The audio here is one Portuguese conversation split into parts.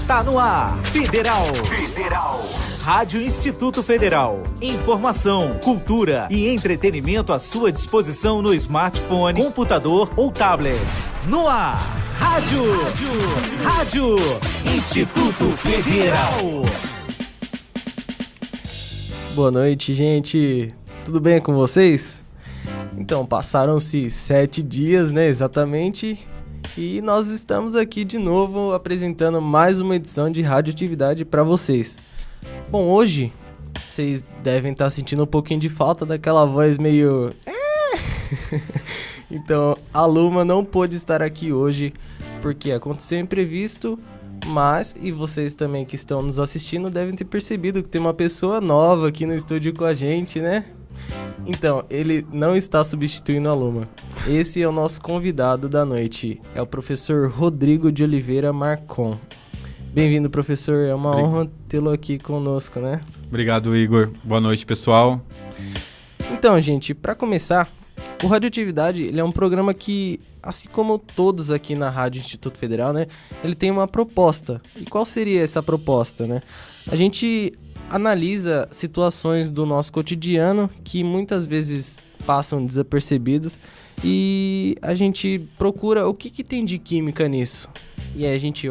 Está no ar, Federal. Rádio Instituto Federal. Informação, cultura e entretenimento à sua disposição no smartphone, computador ou tablet. No ar, Rádio Instituto Federal. Boa noite, gente. Tudo bem com vocês? Então, passaram-se 7 dias, né, exatamente, e nós estamos aqui de novo apresentando mais uma edição de radioatividade para vocês. Bom, hoje vocês devem estar sentindo um pouquinho de falta daquela voz meio... Então, a Luma não pôde estar aqui hoje porque aconteceu imprevisto, mas, e vocês também que estão nos assistindo devem ter percebido que tem uma pessoa nova aqui no estúdio com a gente, né? Então, ele não está substituindo a Luma. Esse é o nosso convidado da noite, é o professor Rodrigo de Oliveira Marcon. Bem-vindo, professor, é uma honra tê-lo aqui conosco, né? Obrigado, Igor. Boa noite, pessoal. Então, gente, para começar, o Radioatividade, ele é um programa que, assim como todos aqui na Rádio Instituto Federal, né, ele tem uma proposta. E qual seria essa proposta, né? A gente analisa situações do nosso cotidiano que muitas vezes passam desapercebidas e a gente procura o que tem de química nisso. E aí a gente,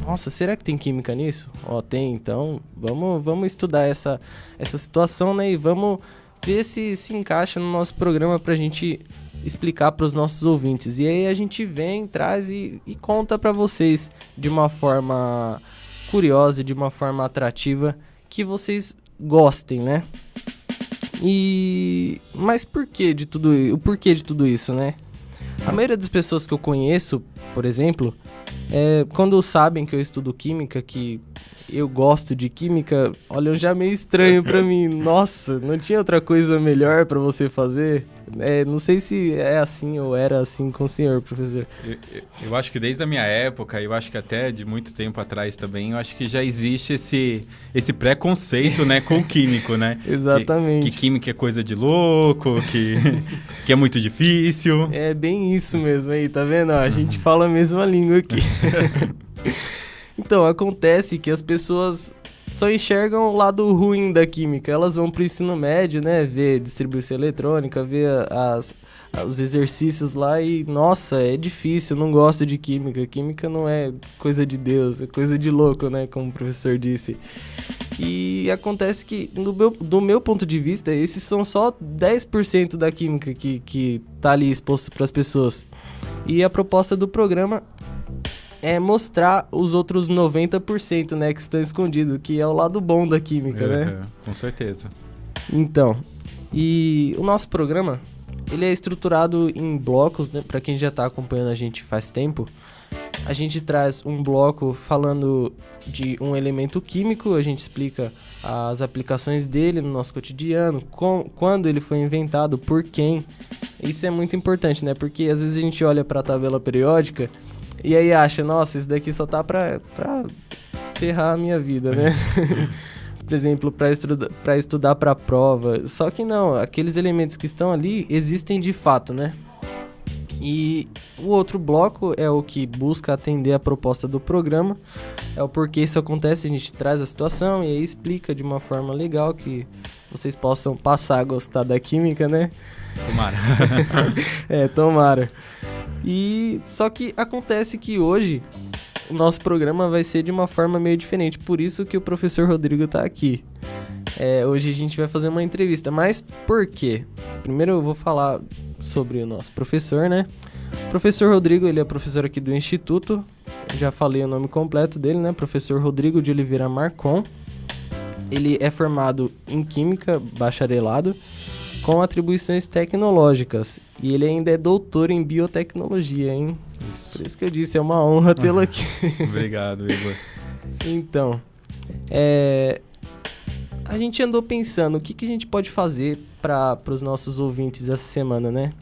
nossa, será que tem química nisso? Tem, então vamos estudar essa situação, né, e vamos ver se encaixa no nosso programa pra gente explicar para os nossos ouvintes. E aí a gente vem, traz e conta para vocês de uma forma curiosa, de uma forma atrativa, que vocês gostem, né? Mas o porquê de tudo isso, né? A maioria das pessoas que eu conheço, por exemplo, quando sabem que eu estudo química, que eu gosto de química, olham já meio estranho pra mim. Nossa, não tinha outra coisa melhor pra você fazer? Não sei se é assim ou era assim com o senhor, professor. Eu acho que desde a minha época, eu acho que até de muito tempo atrás também, eu acho que já existe esse preconceito, né, com o químico, né? Exatamente. Que química é coisa de louco, que é muito difícil. É bem isso mesmo aí, tá vendo? A gente fala a mesma língua aqui. Então, acontece que as pessoas só enxergam o lado ruim da química. Elas vão pro ensino médio, né, ver distribuição eletrônica, ver os exercícios lá e, nossa, é difícil, não gosto de química. Química não é coisa de Deus, é coisa de louco, né, como o professor disse. E acontece que, do meu ponto de vista, esses são só 10% da química que tá ali exposto para as pessoas. E a proposta do programa é mostrar os outros 90%, né, que estão escondidos, que é o lado bom da química, né? Com certeza. Então, e o nosso programa, ele é estruturado em blocos, né? Para quem já está acompanhando a gente faz tempo, a gente traz um bloco falando de um elemento químico, a gente explica as aplicações dele no nosso cotidiano, quando ele foi inventado, por quem. Isso é muito importante, né? Porque às vezes a gente olha para a tabela periódica e aí acha, nossa, isso daqui só tá pra ferrar a minha vida, né? Por exemplo, pra estudar pra prova. Só que não, aqueles elementos que estão ali existem de fato, né? E o outro bloco é o que busca atender a proposta do programa. É o porquê isso acontece, a gente traz a situação e aí explica de uma forma legal que vocês possam passar a gostar da química, né? Tomara. Tomara. E só que acontece que hoje o nosso programa vai ser de uma forma meio diferente, por isso que o professor Rodrigo tá aqui. Hoje a gente vai fazer uma entrevista, mas por quê? Primeiro eu vou falar sobre o nosso professor, né? O professor Rodrigo, ele é professor aqui do Instituto, já falei o nome completo dele, né? Professor Rodrigo de Oliveira Marcon. Ele é formado em Química, bacharelado, com atribuições tecnológicas. E ele ainda é doutor em biotecnologia, hein? Isso. Por isso que eu disse, é uma honra tê-lo aqui. Obrigado, Igor. Então, a gente andou pensando o que a gente pode fazer para os nossos ouvintes essa semana, né?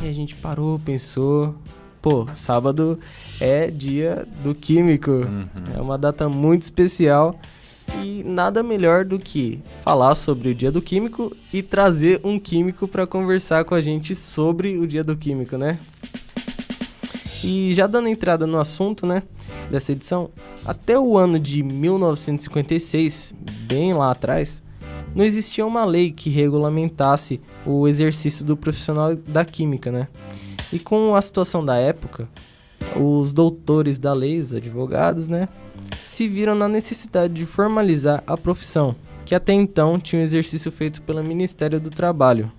E a gente parou, pensou... sábado é dia do químico. É uma data muito especial. E nada melhor do que falar sobre o Dia do Químico e trazer um químico para conversar com a gente sobre o Dia do Químico, né? E já dando entrada no assunto, né, dessa edição, até o ano de 1956, bem lá atrás, não existia uma lei que regulamentasse o exercício do profissional da química, né? E com a situação da época, os doutores da lei, os advogados, né, se viram na necessidade de formalizar a profissão, que até então tinha um exercício feito pelo Ministério do Trabalho.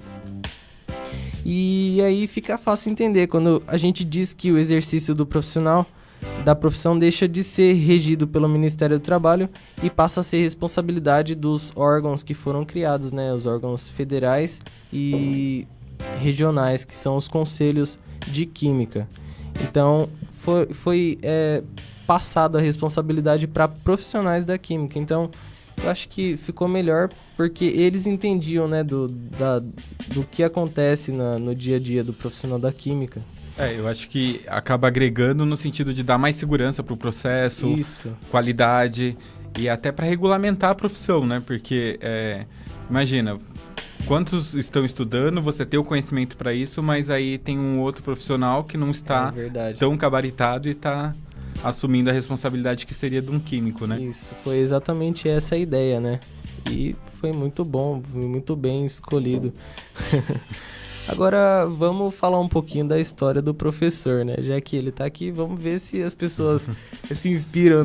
E aí fica fácil entender quando a gente diz que o exercício da profissão deixa de ser regido pelo Ministério do Trabalho e passa a ser responsabilidade dos órgãos que foram criados, né? Os órgãos federais e regionais, que são os conselhos de química. Então, foi passado a responsabilidade para profissionais da química. Então, eu acho que ficou melhor porque eles entendiam, né, do que acontece no dia a dia do profissional da química. Eu acho que acaba agregando no sentido de dar mais segurança para o processo, Isso. Qualidade e até para regulamentar a profissão, né? Porque, imagina, quantos estão estudando, você tem o conhecimento para isso, mas aí tem um outro profissional que não está tão gabaritado e está assumindo a responsabilidade que seria de um químico, né? Isso, foi exatamente essa a ideia, né? E foi muito bom, muito bem escolhido. Agora, vamos falar um pouquinho da história do professor, né? Já que ele tá aqui, vamos ver se as pessoas se inspiram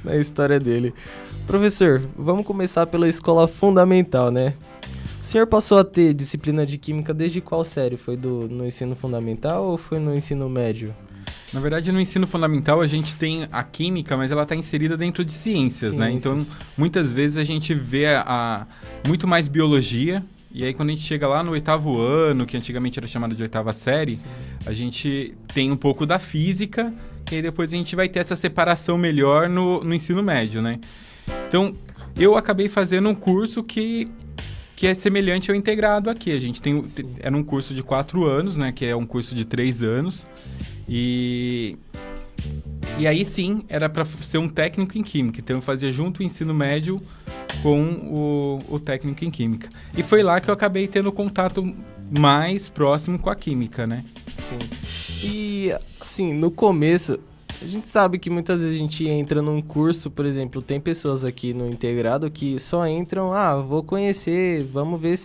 na história dele. Professor, vamos começar pela escola fundamental, né? O senhor passou a ter disciplina de química desde qual série? Foi no ensino fundamental ou foi no ensino médio? Na verdade, no ensino fundamental, a gente tem a química, mas ela está inserida dentro de ciências, né? Então, muitas vezes a gente vê muito mais biologia. E aí, quando a gente chega lá no 8º ano, que antigamente era chamado de 8ª série, a gente tem um pouco da física, e aí depois a gente vai ter essa separação melhor no ensino médio, né? Então, eu acabei fazendo um curso que é semelhante ao integrado aqui. A gente era um curso de 4 anos, né? Que é um curso de 3 anos. E aí sim, era para ser um técnico em química. Então eu fazia junto o ensino médio com o técnico em química. E foi lá que eu acabei tendo contato mais próximo com a química, né? Sim. E assim, no começo, a gente sabe que muitas vezes a gente entra num curso, por exemplo, tem pessoas aqui no integrado que só entram, vou conhecer, vamos ver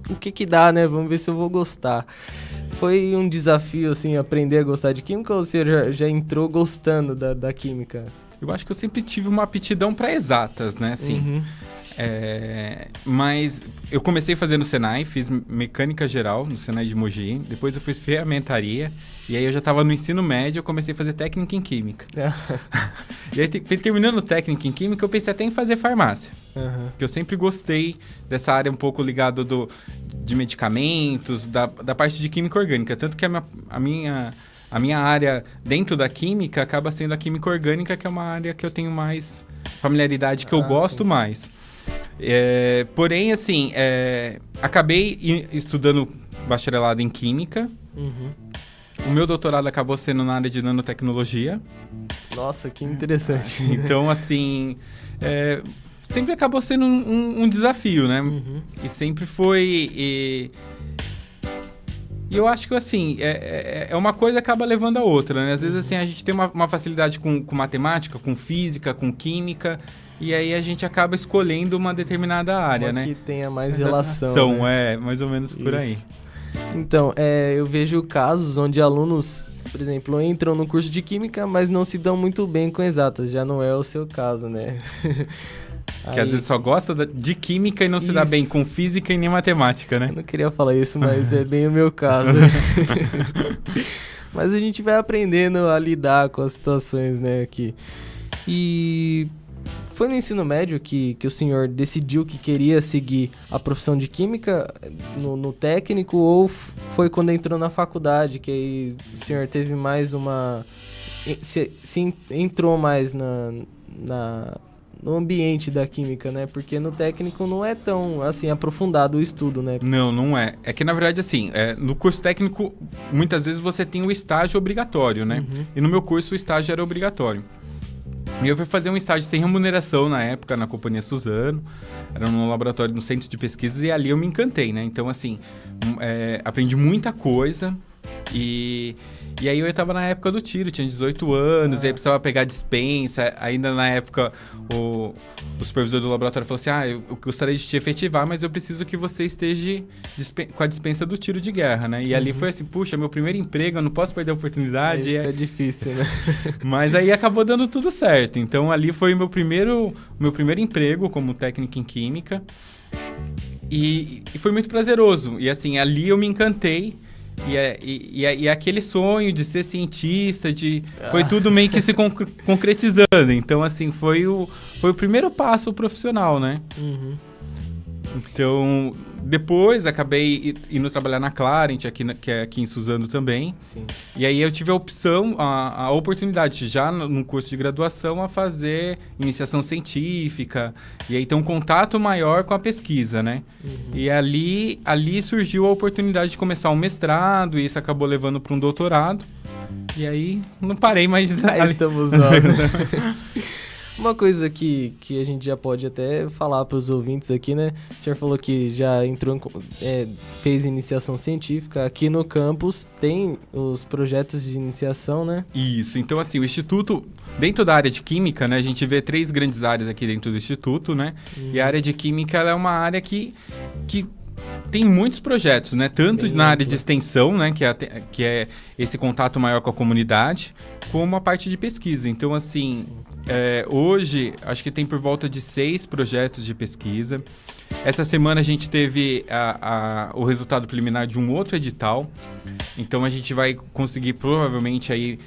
o que dá, né? Vamos ver se eu vou gostar. Foi um desafio, assim, aprender a gostar de química ou você já entrou gostando da química? Eu acho que eu sempre tive uma aptidão para exatas, né? Assim, mas eu comecei a fazer no Senai, fiz mecânica geral no Senai de Mogi, depois eu fiz ferramentaria, e aí eu já estava no ensino médio, eu comecei a fazer técnica em química. E aí, terminando técnica em química, eu pensei até em fazer farmácia. Que eu sempre gostei dessa área um pouco ligada de medicamentos, da parte de química orgânica, tanto que a minha área dentro da química acaba sendo a química orgânica, que é uma área que eu tenho mais familiaridade, que eu gosto mais. Porém, assim, acabei estudando bacharelado em química. O meu doutorado acabou sendo na área de nanotecnologia. Nossa, que interessante. Então, assim, sempre acabou sendo um desafio, né? E sempre foi... E eu acho que, assim, uma coisa acaba levando a outra, né? Às vezes, assim, a gente tem uma facilidade com matemática, com física, com química, e aí a gente acaba escolhendo uma determinada área, né? Que tenha mais relação, né? Mais ou menos por aí. Então, eu vejo casos onde alunos, por exemplo, entram no curso de química, mas não se dão muito bem com exatas. Já não é o seu caso, né? Que às vezes só gosta de química e não se dá bem com física e nem matemática, né? Eu não queria falar isso, mas é bem o meu caso. Mas a gente vai aprendendo a lidar com as situações, né, aqui. E foi no ensino médio que o senhor decidiu que queria seguir a profissão de química no técnico, ou foi quando entrou na faculdade que aí o senhor teve mais uma... se entrou mais no ambiente da química, né? Porque no técnico não é tão, assim, aprofundado o estudo, né? Não é. É que, na verdade, assim, no curso técnico, muitas vezes você tem o estágio obrigatório, né? E no meu curso, o estágio era obrigatório. E eu fui fazer um estágio sem remuneração na época, na Companhia Suzano. Era num laboratório no centro de pesquisas e ali eu me encantei, né? Então, assim, aprendi muita coisa. E aí eu tava na época do tiro, tinha 18 anos, e aí precisava pegar dispensa. Ainda na época, o supervisor do laboratório falou assim, eu gostaria de te efetivar, mas eu preciso que você esteja com a dispensa do tiro de guerra, né? E ali foi assim, puxa, meu primeiro emprego, eu não posso perder a oportunidade. É difícil, né? Mas aí acabou dando tudo certo. Então ali foi o meu primeiro emprego como técnico em química. E foi muito prazeroso. E assim, ali eu me encantei. E aquele sonho de ser cientista, foi tudo meio que se concretizando. Então, assim, foi o primeiro passo profissional, né? Uhum. Então, depois acabei indo trabalhar na Clarent, que é aqui em Suzano também. Sim. E aí eu tive a opção, a oportunidade, já no curso de graduação, a fazer iniciação científica. E aí ter um contato maior com a pesquisa, né? Uhum. E ali surgiu a oportunidade de começar um mestrado, e isso acabou levando para um doutorado. E aí não parei mais. Aí estamos nós. Uma coisa que a gente já pode até falar para os ouvintes aqui, né? O senhor falou que já entrou, fez iniciação científica. Aqui no campus tem os projetos de iniciação, né? Isso. Então, assim, o Instituto, dentro da área de Química, né? A gente vê 3 grandes áreas aqui dentro do Instituto, né? E a área de Química, ela é uma área que tem muitos projetos, né? Tanto na área de extensão, né? Que é esse contato maior com a comunidade, como a parte de pesquisa. Então, assim, hoje, acho que tem por volta de 6 projetos de pesquisa. Essa semana a gente teve o resultado preliminar de um outro edital. Então, a gente vai conseguir, provavelmente, aí,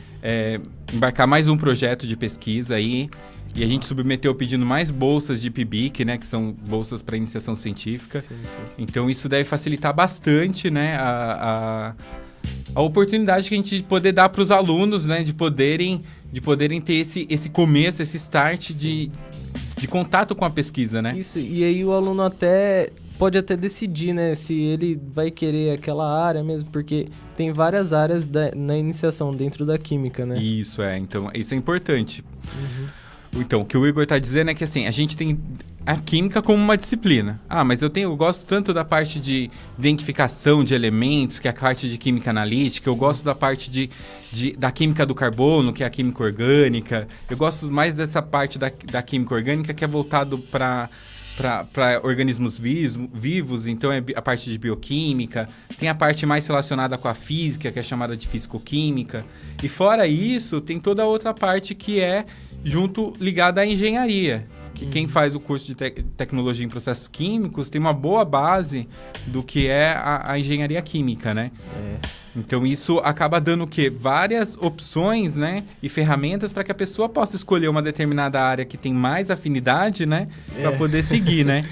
embarcar mais um projeto de pesquisa aí. E a gente submeteu pedindo mais bolsas de PIBIC, né? Que são bolsas para iniciação científica. Sim. Então, isso deve facilitar bastante, né? A oportunidade que a gente poder dar para os alunos, né? De poderem ter esse começo, esse start de contato com a pesquisa, né? Isso, e aí o aluno pode até decidir, né? Se ele vai querer aquela área mesmo, porque tem várias áreas na iniciação dentro da química, né? Isso, então isso é importante. Uhum. Então, o que o Igor está dizendo é que, assim, a gente tem a química como uma disciplina. Mas eu gosto tanto da parte de identificação de elementos, que é a parte de química analítica. Eu gosto da parte da química do carbono, que é a química orgânica. Eu gosto mais dessa parte da química orgânica, que é voltado para organismos vivos, então é a parte de bioquímica. Tem a parte mais relacionada com a física, que é chamada de fisicoquímica. E fora isso, tem toda a outra parte que é ligada à engenharia. Que quem faz o curso de tecnologia em processos químicos tem uma boa base do que é a engenharia química, né? Então, isso acaba dando o quê? Várias opções, né? E ferramentas para que a pessoa possa escolher uma determinada área que tem mais afinidade, né? Para poder seguir, né?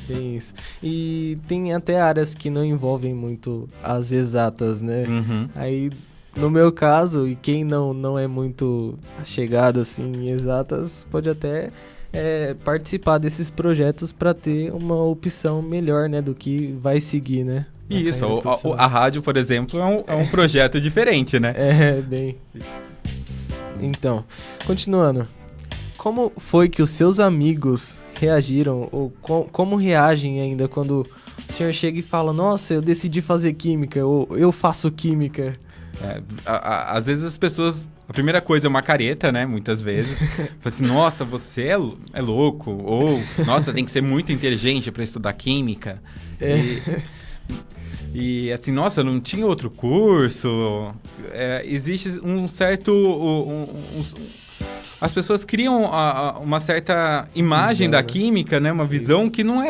Tem isso. E tem até áreas que não envolvem muito as exatas, né? Uhum. Aí, no meu caso, e quem não é muito chegado assim, em exatas, pode até participar desses projetos para ter uma opção melhor, né? Do que vai seguir, né? Isso, a rádio, por exemplo, é um projeto diferente, né? Bem. Então, continuando. Como foi que os seus amigos reagiram, ou como reagem ainda quando o senhor chega e fala, nossa, eu decidi fazer química, ou eu faço química? Às vezes as pessoas... A primeira coisa é uma careta, né? Muitas vezes. Fala assim, nossa, você é louco. Ou, nossa, tem que ser muito inteligente para estudar química. E assim, nossa, não tinha outro curso. Existe um certo... as pessoas criam uma certa imagem da química, né? Uma visão que não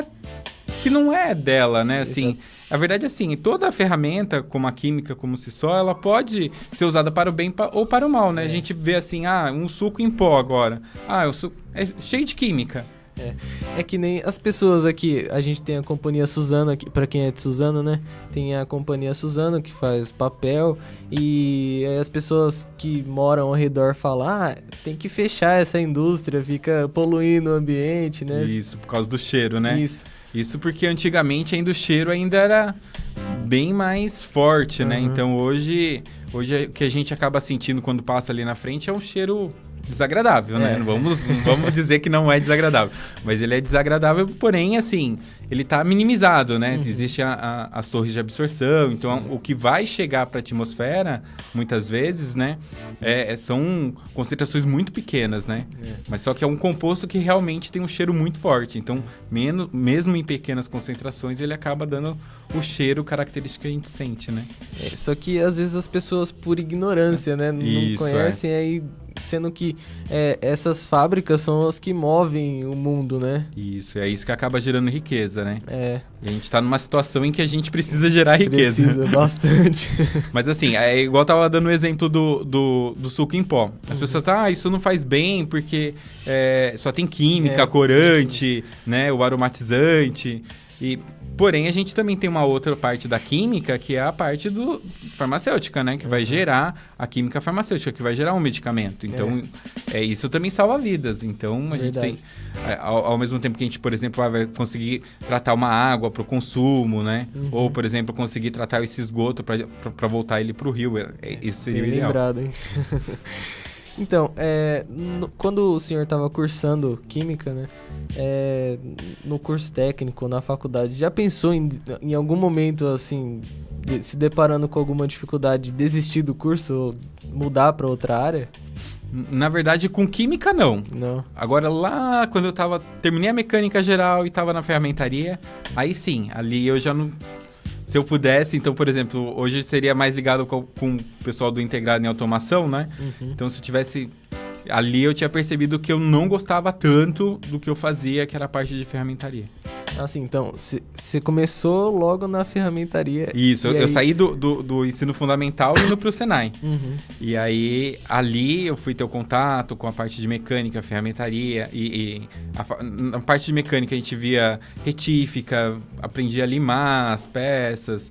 é dela, né? Assim, a verdade é assim, toda ferramenta, como a química, como se só, ela pode ser usada para o bem ou para o mal, né? A gente vê assim, um suco em pó agora. O suco é cheio de química. É que nem as pessoas aqui, a gente tem a Companhia Suzano aqui, pra quem é de Suzano, né? Tem a Companhia Suzano que faz papel e as pessoas que moram ao redor falam, tem que fechar essa indústria, fica poluindo o ambiente, né? Isso, por causa do cheiro, né? Isso porque antigamente ainda o cheiro ainda era bem mais forte, né? Então hoje o que a gente acaba sentindo quando passa ali na frente é um cheiro desagradável, né? Não vamos dizer que não é desagradável. Mas ele é desagradável, porém, assim, ele tá minimizado, né? Existem as torres de absorção, então o que vai chegar para a atmosfera, muitas vezes, né? São concentrações muito pequenas, né? Mas só que é um composto que realmente tem um cheiro muito forte. Então, mesmo em pequenas concentrações, ele acaba dando o cheiro característico que a gente sente, né? Só que às vezes as pessoas, por ignorância, né? Não conhecem, aí sendo que essas fábricas são as que movem o mundo, né? Isso, é isso que acaba gerando riqueza, né? E a gente tá numa situação em que a gente precisa gerar riqueza. Precisa bastante. Mas assim, igual eu tava dando o exemplo do suco em pó. As pessoas, isso não faz bem porque só tem química, corante, né? O aromatizante. Porém, a gente também tem uma outra parte da química, que é a parte farmacêutica, né? Que vai gerar a química farmacêutica, que vai gerar um medicamento. Então, isso também salva vidas. Então, a gente tem... Ao mesmo tempo que a gente, por exemplo, vai conseguir tratar uma água para o consumo, né? Ou, por exemplo, conseguir tratar esse esgoto para voltar ele para o rio. Isso seria o ideal. Lembrado, hein? Então, quando o senhor estava cursando Química, né, no curso técnico, na faculdade, já pensou em algum momento, assim, se deparando com alguma dificuldade, desistir do curso ou mudar para outra área? Na verdade, com Química, não. Não. Agora, lá, quando eu terminei a Mecânica Geral e estava na ferramentaria, aí sim, ali eu já não... Se eu pudesse, então, por exemplo, hoje seria mais ligado com o pessoal do integrado em automação, né? Então, se eu tivesse... Ali eu tinha percebido que eu não gostava tanto do que eu fazia, que era a parte de ferramentaria. Assim, então, você começou logo na ferramentaria. Isso, eu saí do ensino fundamental indo pro Senai. E aí, ali eu fui ter o contato com a parte de mecânica, ferramentaria. Na parte de mecânica a gente via retífica, aprendia a limar as peças,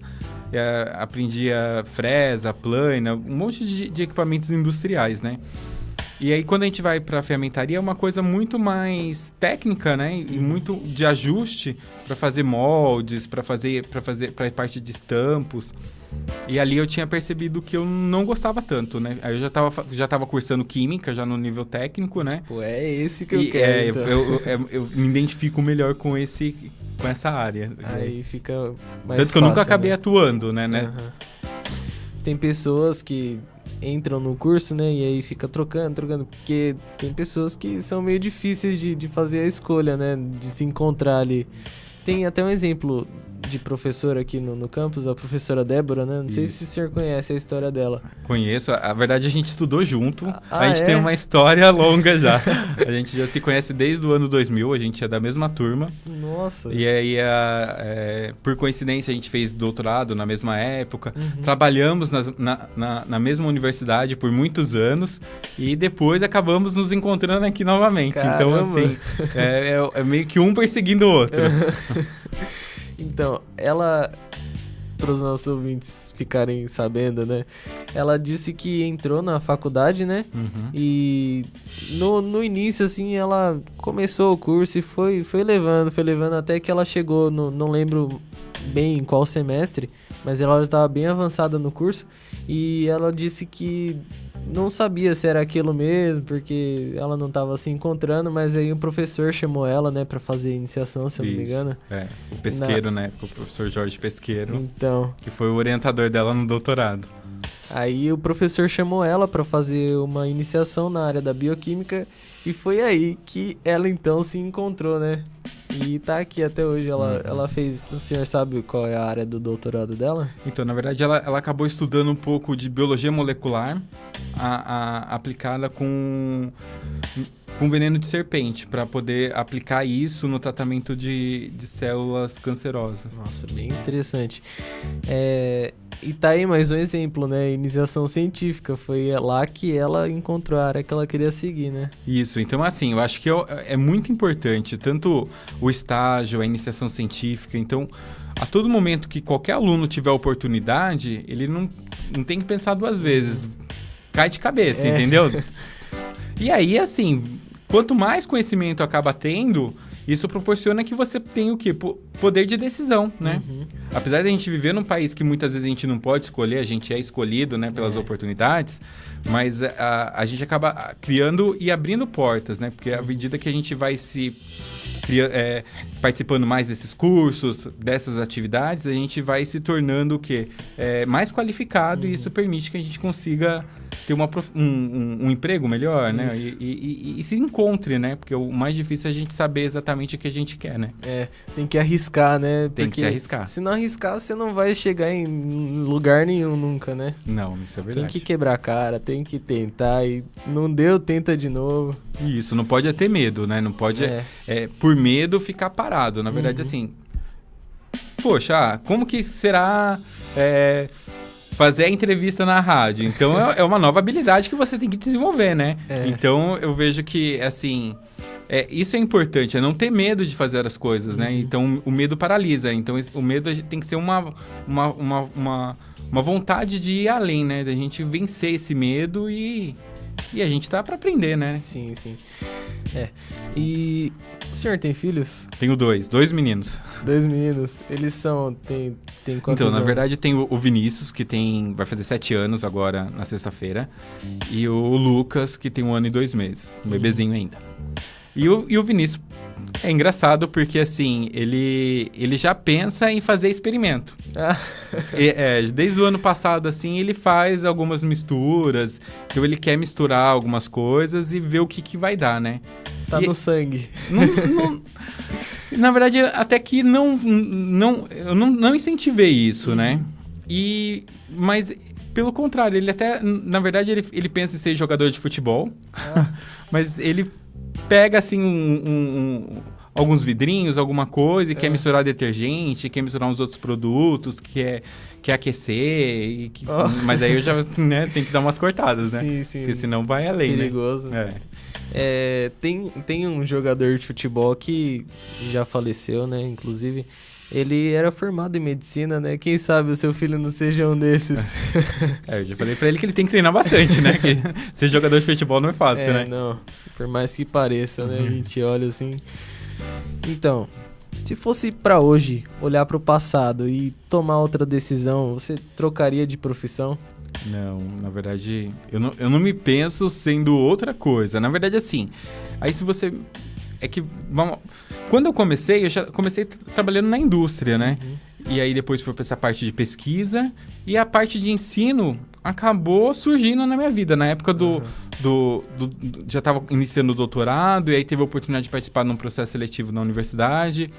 aprendia fresa, plana, um monte de equipamentos industriais, né? E aí, quando a gente vai para a ferramentaria, é uma coisa muito mais técnica, né? E muito de ajuste para fazer moldes, para a parte de estampos. E ali eu tinha percebido que eu não gostava tanto, né? Aí eu já tava cursando Química, já no nível técnico, né? Pô, é esse que eu quero, então. Eu me identifico melhor com essa área. Aí fica mais Tanto que eu nunca acabei atuando, né? Tem pessoas que entram no curso, né, e aí fica trocando, porque tem pessoas que são meio difíceis de fazer a escolha, né, de se encontrar ali. Tem até um exemplo de professora aqui no campus, a professora Débora, né? Não sei se o senhor conhece a história dela. Conheço. A verdade, a gente estudou junto. A gente tem uma história longa já. A gente já se conhece desde o ano 2000. A gente é da mesma turma. Nossa. E aí, por coincidência, a gente fez doutorado na mesma época. Trabalhamos na mesma universidade por muitos anos. E depois acabamos nos encontrando aqui novamente. Caramba. Então, assim, é meio que um perseguindo o outro. Então, ela, para os nossos ouvintes ficarem sabendo, né? Ela disse que entrou na faculdade, né? E no início, assim, ela começou o curso e foi levando até que ela chegou, não lembro bem em qual semestre, mas ela já estava bem avançada no curso. E ela disse que não sabia se era aquilo mesmo, porque ela não estava se encontrando, mas aí o professor chamou ela, né, para fazer iniciação, se eu não me engano. O Pesqueiro, né, o professor Jorge Pesqueiro, então, que foi o orientador dela no doutorado. Aí o professor chamou ela para fazer uma iniciação na área da bioquímica e foi aí que ela então se encontrou, né? E tá aqui até hoje. Ela fez... O senhor sabe qual é a área do doutorado dela? Então, na verdade, ela acabou estudando um pouco de biologia molecular aplicada com veneno de serpente, para poder aplicar isso no tratamento de células cancerosas. Nossa, bem interessante. E tá aí mais um exemplo, né? Iniciação científica. Foi lá que ela encontrou a área que ela queria seguir, né? Isso. Então, assim, eu acho que é muito importante, tanto o estágio, a iniciação científica. Então, a todo momento que qualquer aluno tiver oportunidade, ele não tem que pensar duas vezes. Cai de cabeça, entendeu? E aí, assim, quanto mais conhecimento acaba tendo, isso proporciona que você tenha o quê? Poder de decisão, né? Apesar de a gente viver num país que muitas vezes a gente não pode escolher, a gente é escolhido, né, pelas oportunidades, mas a gente acaba criando e abrindo portas, né? Porque à medida que a gente vai participando mais desses cursos, dessas atividades, a gente vai se tornando o quê? Mais qualificado e isso permite que a gente consiga ter um emprego melhor, né? E se encontre, né? Porque o mais difícil é a gente saber exatamente o que a gente quer, né? Tem que arriscar, né? Tem que se arriscar. Se não arriscar, você não vai chegar em lugar nenhum nunca, né? Não, isso é verdade. Tem que quebrar a cara, tem que tentar e não deu, tenta de novo. Isso, não pode ter medo, né? Não pode, por medo, ficar parado. Na verdade, assim, poxa, como que será fazer a entrevista na rádio? Então, é uma nova habilidade que você tem que desenvolver, né? Então, eu vejo que, assim, isso é importante, é não ter medo de fazer as coisas, né? Então, o medo paralisa. Então, o medo tem que ser uma vontade de ir além, né? Da gente vencer esse medo e a gente tá pra aprender, né? Sim. E o senhor tem filhos? Tenho dois meninos. 2 meninos. Eles são... Tem quantos Então, na anos? verdade, tem o Vinícius, que vai fazer 7 anos agora, na sexta-feira. E o Lucas, que tem 1 ano e 2 meses. Um bebezinho ainda. E o Vinícius é engraçado porque, assim, ele já pensa em fazer experimento. Desde o ano passado, assim, ele faz algumas misturas. Então, ele quer misturar algumas coisas e ver o que vai dar, né? Tá no sangue. Na verdade, até que eu não incentivei isso, né? Mas, pelo contrário, ele até... Na verdade, ele pensa em ser jogador de futebol. Mas ele pega, assim, alguns vidrinhos, alguma coisa, e quer misturar detergente, quer misturar uns outros produtos, quer aquecer. Mas aí eu já tenho que dar umas cortadas, né? Sim. Porque senão vai além, perigoso. né? Tem um jogador de futebol que já faleceu, né? Inclusive, ele era formado em medicina, né? Quem sabe o seu filho não seja um desses. Eu já falei pra ele que ele tem que treinar bastante, né? Que ser jogador de futebol não é fácil, né? Não. Por mais que pareça, né? A gente olha assim... Então, se fosse pra hoje, olhar pro passado e tomar outra decisão, você trocaria de profissão? Não, na verdade, eu não me penso sendo outra coisa. Na verdade, assim, aí se você... Quando eu já comecei trabalhando na indústria, né? E aí depois fui pra essa parte de pesquisa e a parte de ensino acabou surgindo na minha vida. Na época já estava iniciando o doutorado e aí teve a oportunidade de participar de um processo seletivo na universidade.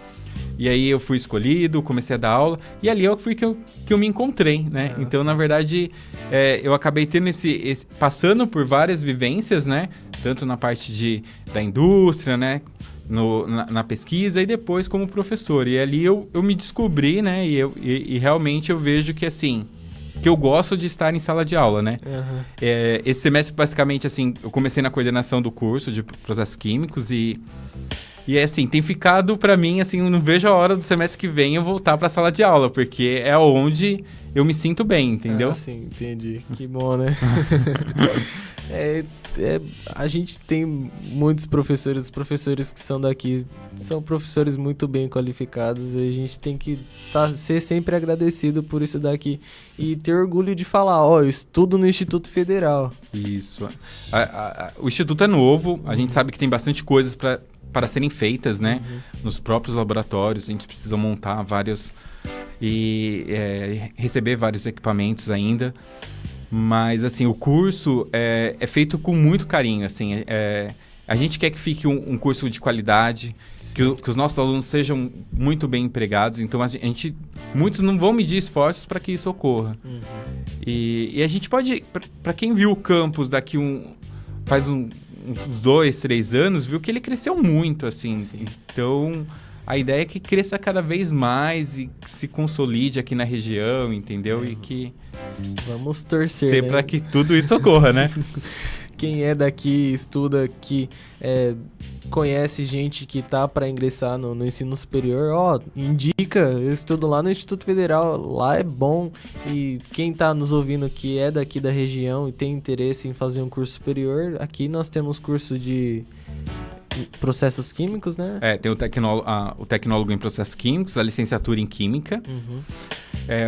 E aí eu fui escolhido, comecei a dar aula e ali foi que eu me encontrei, né? Então, na verdade, eu acabei tendo passando por várias vivências, né? Tanto na parte da indústria, né? Na pesquisa e depois como professor. E ali eu me descobri, né? E realmente eu vejo que, assim, que eu gosto de estar em sala de aula, né? Esse semestre, basicamente, assim, eu comecei na coordenação do curso de processos químicos e assim, tem ficado pra mim, assim, eu não vejo a hora do semestre que vem eu voltar pra sala de aula, porque é onde eu me sinto bem, entendeu? Sim, entendi. Que bom, né? A gente tem muitos professores, os professores que são daqui são professores muito bem qualificados e a gente tem que ser sempre agradecido por isso daqui e ter orgulho de falar, eu estudo no Instituto Federal. Isso. O Instituto é novo, a gente sabe que tem bastante coisas para serem feitas, né? Nos próprios laboratórios, a gente precisa montar vários e receber vários equipamentos ainda. Mas, assim, o curso é feito com muito carinho, assim. A gente quer que fique um curso de qualidade, que os nossos alunos sejam muito bem empregados. Então, muitos não vão medir esforços para que isso ocorra. E a gente pode... Para quem viu o campus daqui faz uns 2, 3 anos, viu que ele cresceu muito, assim. Sim. Então... A ideia é que cresça cada vez mais e que se consolide aqui na região, entendeu? E que... Vamos torcer, né? Para que tudo isso ocorra, né? Quem é daqui, estuda aqui, conhece gente que tá para ingressar no ensino superior, indica, eu estudo lá no Instituto Federal, lá é bom. E quem tá nos ouvindo que é daqui da região e tem interesse em fazer um curso superior, aqui nós temos curso de processos químicos, né? Tem o tecnólogo em processos químicos, a licenciatura em química,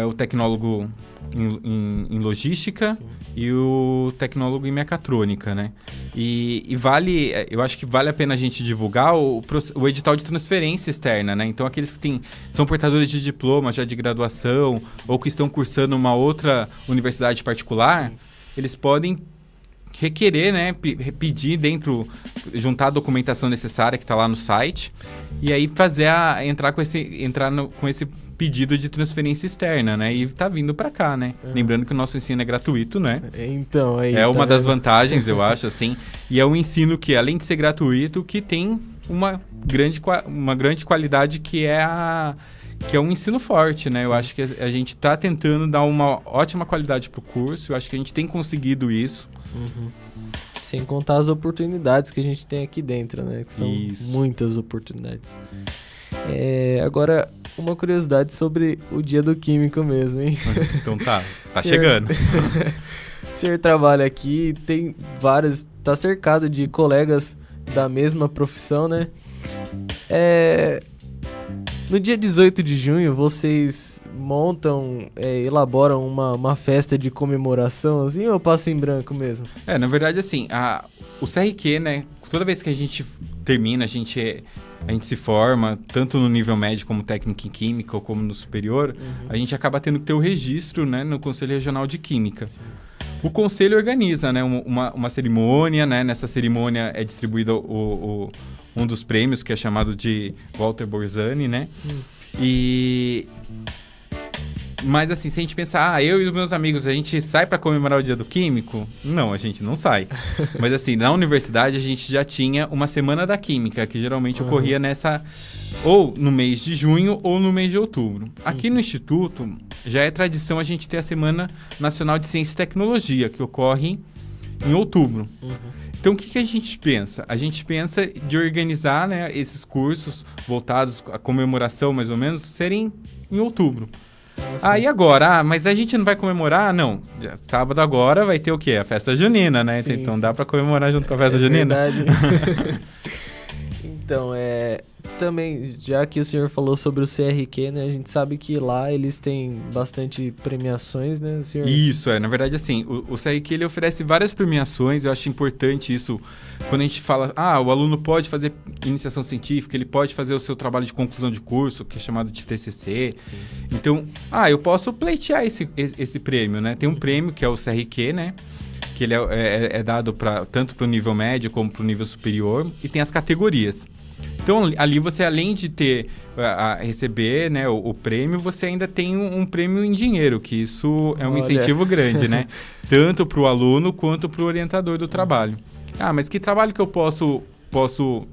o tecnólogo em logística. Sim. E o tecnólogo em mecatrônica, né? E eu acho que vale a pena a gente divulgar o edital de transferência externa, né? Então, aqueles que são portadores de diploma já de graduação ou que estão cursando uma outra universidade particular, sim, eles podem requerer, né? Pedir juntar a documentação necessária que está lá no site e aí entrar com esse pedido de transferência externa, né? E tá vindo para cá, né? Lembrando que o nosso ensino é gratuito, né? Então, aí é uma das vantagens, eu acho, assim. E é um ensino que, além de ser gratuito, que tem uma grande qualidade que é um ensino forte, né? Sim. Eu acho que a gente tá tentando dar uma ótima qualidade pro curso. Eu acho que a gente tem conseguido isso. Sem contar as oportunidades que a gente tem aqui dentro, né? Que são muitas oportunidades. Agora, uma curiosidade sobre o dia do químico mesmo, hein? Então tá chegando. O senhor trabalha aqui, tem tá cercado de colegas da mesma profissão, né? No dia 18 de junho, vocês elaboram uma festa de comemoração, assim, ou passa em branco mesmo? Na verdade, assim, o CRQ, né, toda vez que a gente termina, a gente se forma, tanto no nível médio como técnico em química ou como no superior, a gente acaba tendo que ter o registro, né, no Conselho Regional de Química. Sim. O conselho organiza, né, uma cerimônia, né, nessa cerimônia é distribuído um dos prêmios, que é chamado de Walter Borzani, né, Mas assim, se a gente pensar, eu e os meus amigos, a gente sai para comemorar o dia do químico? Não, a gente não sai. Mas assim, na universidade a gente já tinha uma semana da química, que geralmente ocorria ou no mês de junho ou no mês de outubro. Aqui no Instituto, já é tradição a gente ter a Semana Nacional de Ciência e Tecnologia, que ocorre em outubro. Então, o que a gente pensa? A gente pensa de organizar, né, esses cursos voltados à comemoração, mais ou menos, serem em outubro. E agora? Mas a gente não vai comemorar? Não. Sábado agora vai ter o quê? A festa junina, né? Sim, então dá pra comemorar junto com a festa junina? Verdade. Então, também, já que o senhor falou sobre o CRQ, né? A gente sabe que lá eles têm bastante premiações, né, senhor? Isso, na verdade, assim, o CRQ, ele oferece várias premiações. Eu acho importante isso, quando a gente fala, o aluno pode fazer iniciação científica, ele pode fazer o seu trabalho de conclusão de curso, que é chamado de TCC. Sim. Então, eu posso pleitear esse prêmio, né? Tem um prêmio que é o CRQ, né? Que ele é dado tanto para o nível médio como para o nível superior, e tem as categorias. Então, ali você, além de receber, né, o prêmio, você ainda tem um prêmio em dinheiro, que isso é um incentivo grande, né? Tanto para o aluno quanto para o orientador do trabalho. Mas que trabalho que eu posso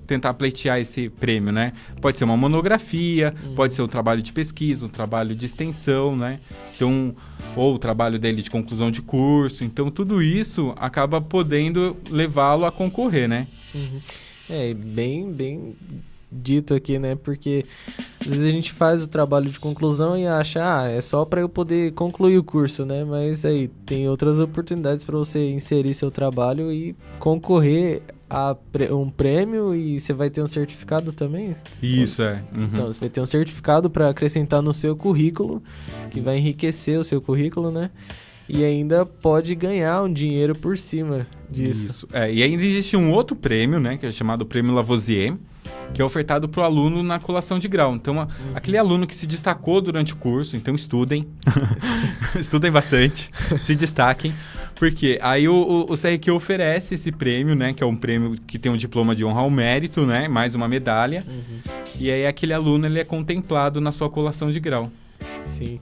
tentar pleitear esse prêmio, né? Pode ser uma monografia, pode ser um trabalho de pesquisa, um trabalho de extensão, né? Então, ou o trabalho dele de conclusão de curso. Então, tudo isso acaba podendo levá-lo a concorrer, né? Bem dito aqui, né? Porque às vezes a gente faz o trabalho de conclusão e acha, é só para eu poder concluir o curso, né? Mas aí tem outras oportunidades para você inserir seu trabalho e concorrer a um prêmio, e você vai ter um certificado também? Isso, Então, você vai ter um certificado para acrescentar no seu currículo, que vai enriquecer o seu currículo, né? E ainda pode ganhar um dinheiro por cima disso. Isso. E ainda existe um outro prêmio, né, que é chamado Prêmio Lavoisier, que é ofertado para o aluno na colação de grau. Então, aquele aluno que se destacou durante o curso, então estudem, estudem bastante, se destaquem, porque aí o CRQ oferece esse prêmio, né, que é um prêmio que tem um diploma de honra ao mérito, né, mais uma medalha, e aí aquele aluno ele é contemplado na sua colação de grau. Sim,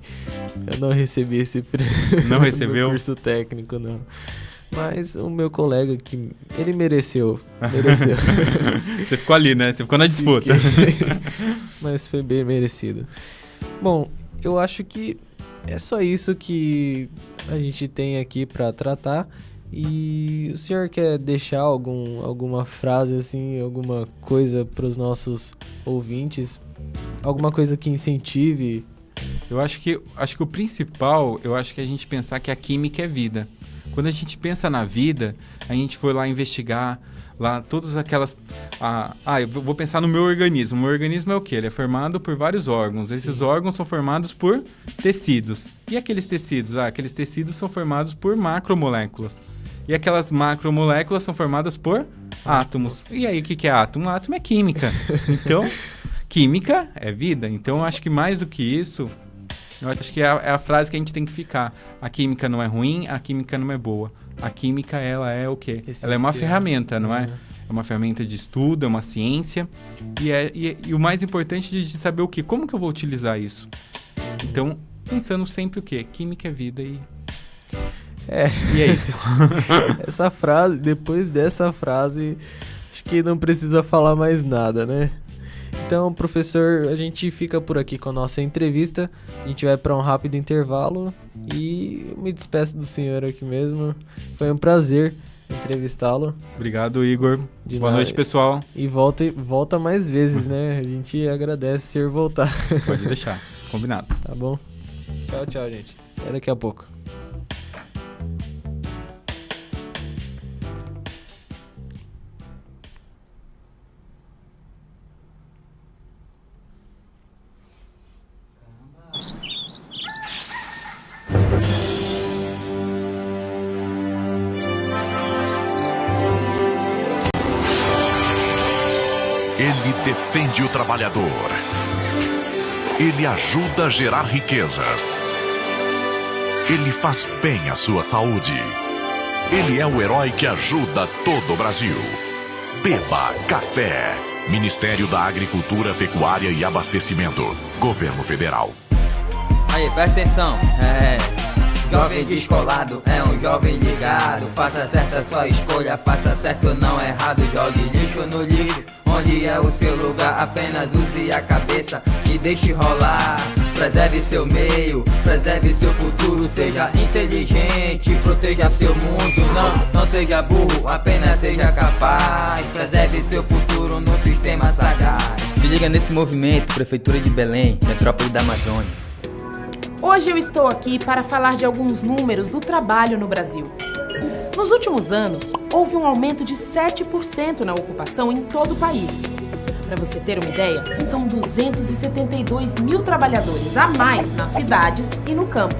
eu não recebi esse prêmio. Não recebeu? No curso técnico, não. Mas o meu colega, ele mereceu. Você ficou ali, né? Você ficou na disputa. Mas foi bem merecido. Bom, eu acho que é só isso que a gente tem aqui para tratar. E o senhor quer deixar alguma frase, assim, alguma coisa para os nossos ouvintes? Alguma coisa que incentive? Eu acho que o principal, a gente pensar que a química é vida. Quando a gente pensa na vida, a gente foi lá investigar, lá todas aquelas... eu vou pensar no meu organismo. O meu organismo é o quê? Ele é formado por vários órgãos. Esses órgãos são formados por tecidos. E aqueles tecidos? Aqueles tecidos são formados por macromoléculas. E aquelas macromoléculas são formadas por átomos. E aí, o que é átomo? Átomo é química. Então, química é vida. Então, eu acho que mais do que isso, eu acho que é a frase que a gente tem que ficar. A química não é ruim, a química não é boa. A química, ela é o quê? Ela é uma ferramenta, não é? É uma ferramenta de estudo, é uma ciência. E o mais importante é de saber o quê? Como que eu vou utilizar isso? Então, pensando sempre o quê? Química é vida e é isso. Essa frase, depois dessa frase, acho que não precisa falar mais nada, né? Então, professor, a gente fica por aqui com a nossa entrevista. A gente vai para um rápido intervalo e eu me despeço do senhor aqui mesmo. Foi um prazer entrevistá-lo. Obrigado, Igor. Boa noite, pessoal. E volta mais vezes, né? A gente agradece o senhor voltar. Pode deixar. Combinado. Tá bom. Tchau, gente. Até daqui a pouco. Ele defende o trabalhador. Ele ajuda a gerar riquezas. Ele faz bem à sua saúde. Ele é o herói que ajuda todo o Brasil. Beba Café. Ministério da Agricultura, Pecuária e Abastecimento. Governo Federal. Aí, presta atenção. Jovem descolado é um jovem ligado. Faça certa sua escolha, faça certo não errado. Jogue lixo no lixo, onde é o seu lugar. Apenas use a cabeça e deixe rolar. Preserve seu meio, preserve seu futuro. Seja inteligente, proteja seu mundo. Não seja burro, apenas seja capaz. Preserve seu futuro no sistema sagaz. Se liga nesse movimento, Prefeitura de Belém, metrópole da Amazônia. Hoje eu estou aqui para falar de alguns números do trabalho no Brasil. Nos últimos anos, houve um aumento de 7% na ocupação em todo o país. Para você ter uma ideia, são 272 mil trabalhadores a mais nas cidades e no campo.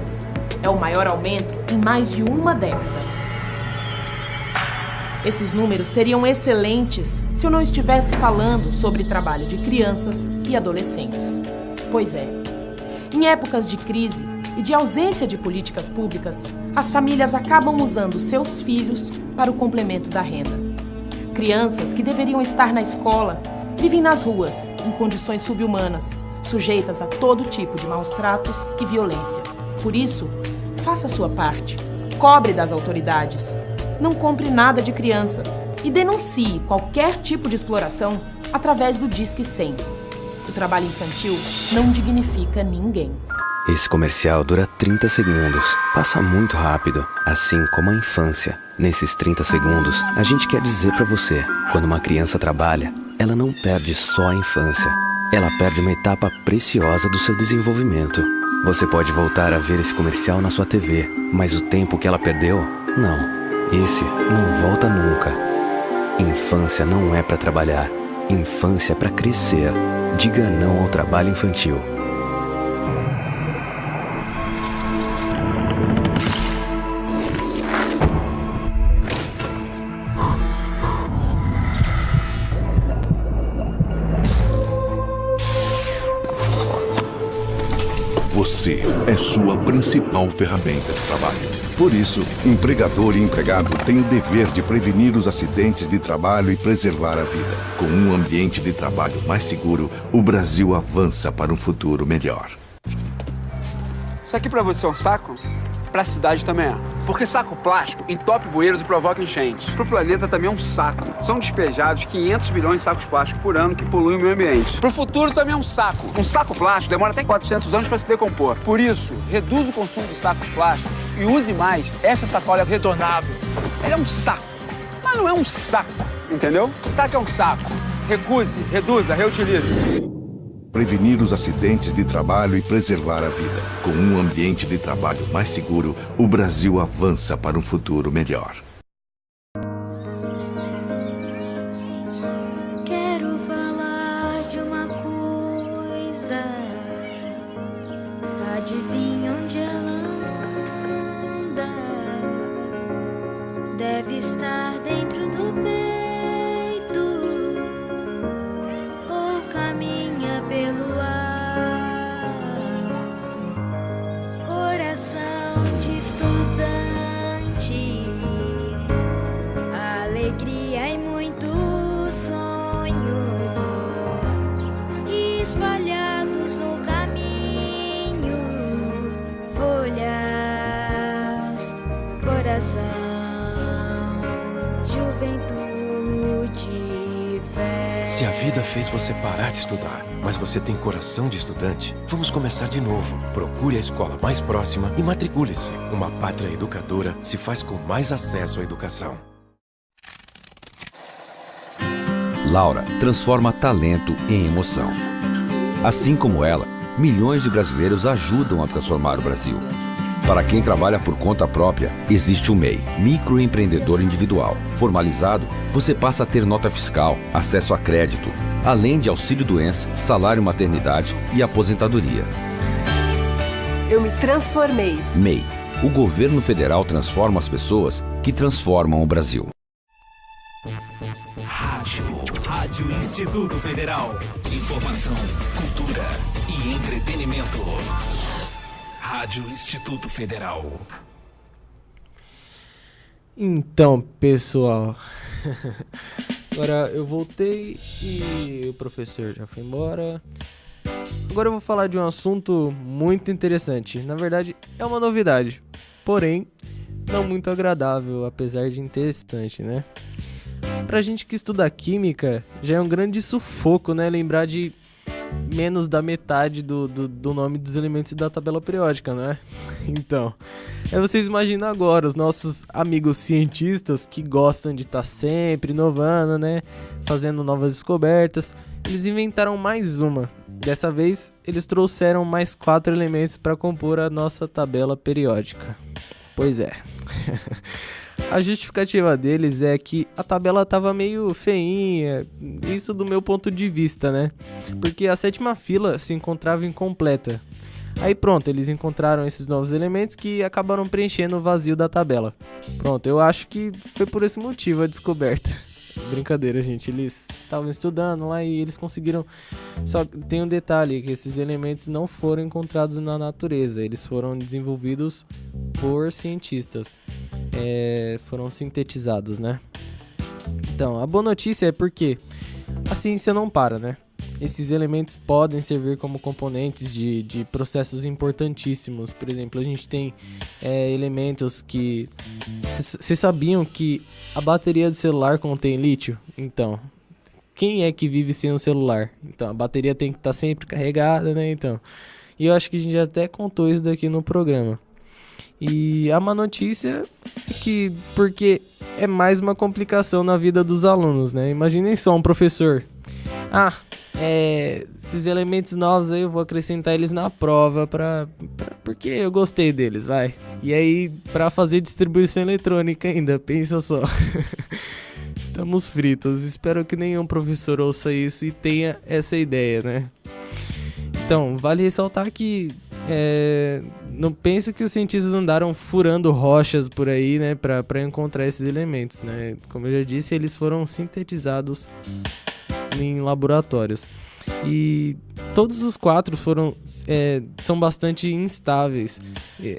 É o maior aumento em mais de uma década. Esses números seriam excelentes se eu não estivesse falando sobre trabalho de crianças e adolescentes. Pois é. Em épocas de crise e de ausência de políticas públicas, as famílias acabam usando seus filhos para o complemento da renda. Crianças que deveriam estar na escola vivem nas ruas, em condições subhumanas, sujeitas a todo tipo de maus-tratos e violência. Por isso, faça a sua parte, cobre das autoridades, não compre nada de crianças e denuncie qualquer tipo de exploração através do Disque 100. O trabalho infantil não dignifica ninguém. Esse comercial dura 30 segundos. Passa muito rápido, assim como a infância. Nesses 30 segundos, a gente quer dizer pra você, quando uma criança trabalha, ela não perde só a infância. Ela perde uma etapa preciosa do seu desenvolvimento. Você pode voltar a ver esse comercial na sua TV, mas o tempo que ela perdeu, não. Esse não volta nunca. Infância não é pra trabalhar. Infância é pra crescer. Diga não ao trabalho infantil. Você é sua principal ferramenta de trabalho. Por isso, empregador e empregado têm o dever de prevenir os acidentes de trabalho e preservar a vida. Com um ambiente de trabalho mais seguro, o Brasil avança para um futuro melhor. Isso aqui pra você é um saco? Pra cidade também é. Porque saco plástico entope bueiros e provoca enchentes. Pro planeta também é um saco. São despejados 500 bilhões de sacos plásticos por ano que poluem o meio ambiente. Pro futuro também é um saco. Um saco plástico demora até 400 anos pra se decompor. Por isso, reduza o consumo de sacos plásticos e use mais essa sacola retornável. Ele é um saco, mas não é um saco, entendeu? Saco é um saco. Recuse, reduza, reutilize. prevenir os acidentes de trabalho e preservar a vida. Com um ambiente de trabalho mais seguro, o Brasil avança para um futuro melhor. Quero falar de uma coisa. Adivinha onde ela anda? Deve estar dentro do peito ou caminha pelo ar. Coração de estudante, alegria e muito sonho espalhados no caminho. Folhas, coração, juventude, fé. Se a vida fez você parar de estudar, mas você tem coração de estudante, vamos começar de novo. Procure a escola mais próxima e matricule-se. Uma pátria educadora se faz com mais acesso à educação. Laura transforma talento em emoção. Assim como ela, milhões de brasileiros ajudam a transformar o Brasil. Para quem trabalha por conta própria, existe o MEI, microempreendedor individual. Formalizado, você passa a ter nota fiscal, acesso a crédito, além de auxílio-doença, salário maternidade e aposentadoria. Eu me transformei. MEI, o governo federal transforma as pessoas que transformam o Brasil. Rádio Instituto Federal. Informação, cultura e entretenimento. Rádio Instituto Federal. Então, pessoal, agora eu voltei e o professor já foi embora. Agora eu vou falar de um assunto muito interessante. Na verdade, é uma novidade, porém, não muito agradável, apesar de interessante, né? Pra gente que estuda química, já é um grande sufoco, né? Lembrar de menos da metade do nome dos elementos da tabela periódica, né? Então, vocês imaginam agora os nossos amigos cientistas que gostam de estar sempre inovando, né? Fazendo novas descobertas. Eles inventaram mais uma. Dessa vez, eles trouxeram mais 4 elementos para compor a nossa tabela periódica. Pois é. A justificativa deles é que a tabela tava meio feinha, isso do meu ponto de vista, né? Porque a 7ª fila se encontrava incompleta. Aí pronto, eles encontraram esses novos elementos que acabaram preenchendo o vazio da tabela. Pronto, eu acho que foi por esse motivo a descoberta. Brincadeira, gente, eles estavam estudando lá e eles conseguiram... Só tem um detalhe, que esses elementos não foram encontrados na natureza, eles foram desenvolvidos por cientistas. Foram sintetizados, né? Então, a boa notícia é porque a ciência não para, né? Esses elementos podem servir como componentes de processos importantíssimos. Por exemplo, a gente tem elementos que... Vocês sabiam que a bateria do celular contém lítio? Então, quem é que vive sem um celular? Então, a bateria tem que estar sempre carregada, né? Então, e eu acho que a gente até contou isso daqui no programa. E a má notícia é que, porque é mais uma complicação na vida dos alunos, né? Imaginem só um professor. Esses elementos novos aí eu vou acrescentar eles na prova porque eu gostei deles, vai. E aí, pra fazer distribuição eletrônica ainda, pensa só. Estamos fritos. Espero que nenhum professor ouça isso e tenha essa ideia, né? Então, vale ressaltar que não pense que os cientistas andaram furando rochas por aí, né, para encontrar esses elementos, né? Como eu já disse, eles foram sintetizados em laboratórios. E todos os 4 são bastante instáveis.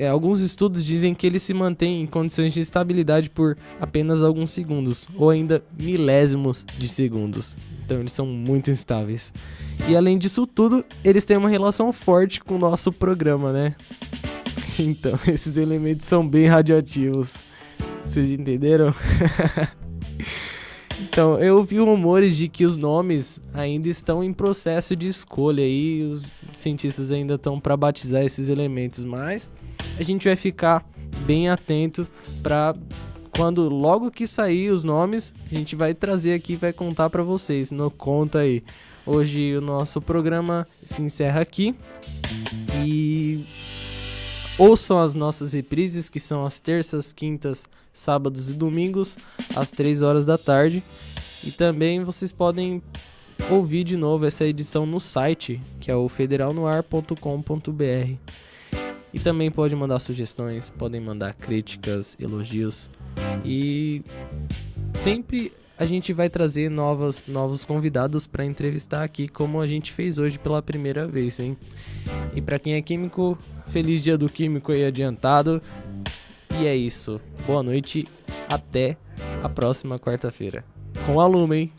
Alguns estudos dizem que eles se mantêm em condições de estabilidade por apenas alguns segundos, ou ainda milésimos de segundos. Então eles são muito instáveis. E além disso tudo, eles têm uma relação forte com o nosso programa, né? Então, esses elementos são bem radioativos. Vocês entenderam? Então, eu ouvi rumores de que os nomes ainda estão em processo de escolha e os cientistas ainda estão para batizar esses elementos, mas a gente vai ficar bem atento para quando logo que sair os nomes, a gente vai trazer aqui e vai contar para vocês no Conta Aí. Hoje o nosso programa se encerra aqui e ouçam as nossas reprises, que são às terças, quintas, sábados e domingos, às 3 horas da tarde. E também vocês podem ouvir de novo essa edição no site, que é o federalnoar.com.br. E também pode mandar sugestões, podem mandar críticas, elogios. E sempre a gente vai trazer novos convidados para entrevistar aqui, como a gente fez hoje pela primeira vez, hein? E para quem é químico, feliz dia do químico aí adiantado. E é isso. Boa noite, até a próxima quarta-feira. Com a Luma, hein?